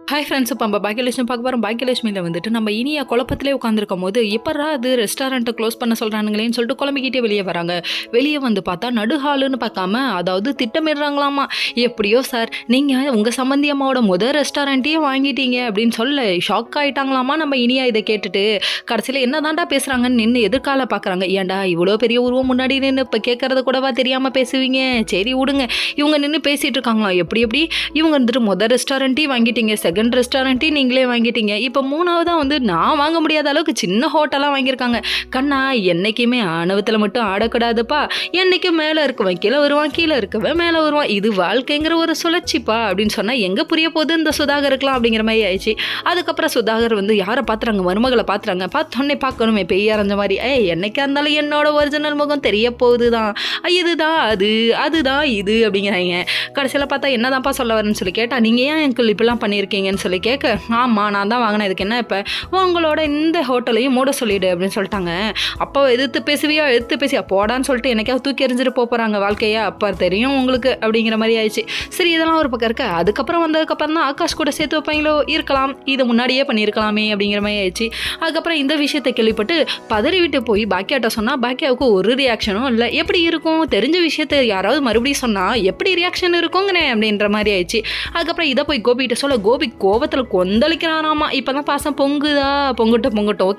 Hi friends, இப்போ நம்ம பாக்கியலட்சுமி பார்க்க போகிறோம். பாக்கியலட்சுமியில் வந்துட்டு நம்ம இனியா குழப்பத்திலே உட்காந்துருக்கும் போது எப்படா அது ரெஸ்டாரண்ட்டை க்ளோஸ் பண்ண சொல்கிறானுங்களேன்னு சொல்லிட்டு குழம்பிக்கிட்டே வெளியே வராங்க. வெளியே வந்து பார்த்தா நடுஹாலுன்னு பார்க்காம அதாவது திட்டமிடுறாங்களாமா. எப்படியோ சார் நீங்கள் உங்கள் சம்பந்தி அம்மாவோட முதல் ரெஸ்டாரண்ட்டையே வாங்கிட்டீங்க அப்படின்னு சொல்ல ஷாக் ஆகிட்டாங்களாமா நம்ம இனியா இதை கேட்டுட்டு. கடைசியில் என்ன தாண்டா பேசுகிறாங்கன்னு நின்று எதிர்கால பார்க்குறாங்க. ஏன்டா இவ்வளோ பெரிய உருவம் முன்னாடி நின்று இப்போ கேட்குறது கூடவா தெரியாமல் பேசுவீங்க, சரி விடுங்க. இவங்க நின்று பேசிகிட்டு இருக்காங்களாம். எப்படி இவங்க வந்துட்டு முதல் ரெஸ்டாரண்ட்டையும் வாங்கிட்டீங்க, செகண்ட் ரெஸ்டாரண்ட்டையும் நீங்களே வாங்கிட்டீங்க, இப்போ மூணாவதாக வந்து நான் வாங்க முடியாத அளவுக்கு சின்ன ஹோட்டலாக வாங்கியிருக்காங்க. கண்ணா என்னைக்குமே ஆணவத்தில் மட்டும் ஆடக்கூடாதுப்பா. என்னைக்கும் மேலே இருக்கவன் கீழே வருவான், கீழே இருக்கவன் மேலே வருவான், இது வாழ்க்கைங்கிற ஒரு சுழற்சிப்பா அப்படின்னு சொன்னால் எங்கே புரிய போகுது இந்த சுதாகர் இருக்கலாம் அப்படிங்கிற மாதிரி ஆயிடுச்சு. அதுக்கப்புறம் சுதாகர் வந்து யாரை பார்த்துறாங்க, மருமகளை பார்த்துறாங்க. பார்த்தோன்னே பார்க்கணுமே பெய்ய அரைஞ்ச மாதிரி, என்னைக்கா இருந்தாலும் என்னோட ஒரிஜினல் முகம் தெரிய போகுது தான், இதுதான் அது, அதுதான் இது அப்படிங்கிறாங்க. கடைசியில் பார்த்தா என்னதான்ப்பா சொல்ல வரேன்னு சொல்லி கேட்டால், நீங்கள் ஏன் எங்களுக்கு இப்படிலாம் பண்ணியிருக்கீங்கன்னு சொல்லி கேட்க, ஆமாம் நான் தான் வாங்கினேன், இதுக்கு என்ன இப்போ உங்களோட இந்த ஹோட்டலையும் மூட சொல்லிடு அப்படின்னு சொல்லிட்டாங்க. அப்போ எதிர்த்து பேசியா போடான்னு சொல்லிட்டு என்னைக்காவது தூக்கி எறிஞ்சிட்டு போகிறாங்க வாழ்க்கையா, அப்போ தெரியும் உங்களுக்கு அப்படிங்கிற மாதிரி ஆயிடுச்சு. சரி இதெல்லாம் ஒரு பக்கம் இருக்க. அதுக்கப்புறம் வந்ததுக்கப்புறம் தான் ஆகாஷ் கூட சேர்த்து வைப்பாங்களோ இருக்கலாம், இதை முன்னாடியே பண்ணியிருக்கலாமே அப்படிங்கிற மாதிரி ஆயிடுச்சு. அதுக்கப்புறம் இந்த விஷயத்தை கேள்விப்பட்டு பதறி விட்டு போய் பாக்கியாட்ட சொன்னால் பாக்கியாவுக்கு ஒரு ரியாக்ஷனும் இல்லை. எப்படி இருக்கும், தெரிஞ்ச விஷயத்தை யாராவது மறுபடியும் சொன்னால் எப்படி ரியாக்ஷன் இருக்குங்கண்ணே அப்படின்ற மாதிரி ஆயிடுச்சு. அதுக்கப்புறம் இதை போய் கோபிகிட்ட சொல்ல கோபி கோபத்தில் கொந்தளிக்கிறாராமா. இப்போ தான் பாசம் பொங்குதா, பொங்கட்டும் ஓகே.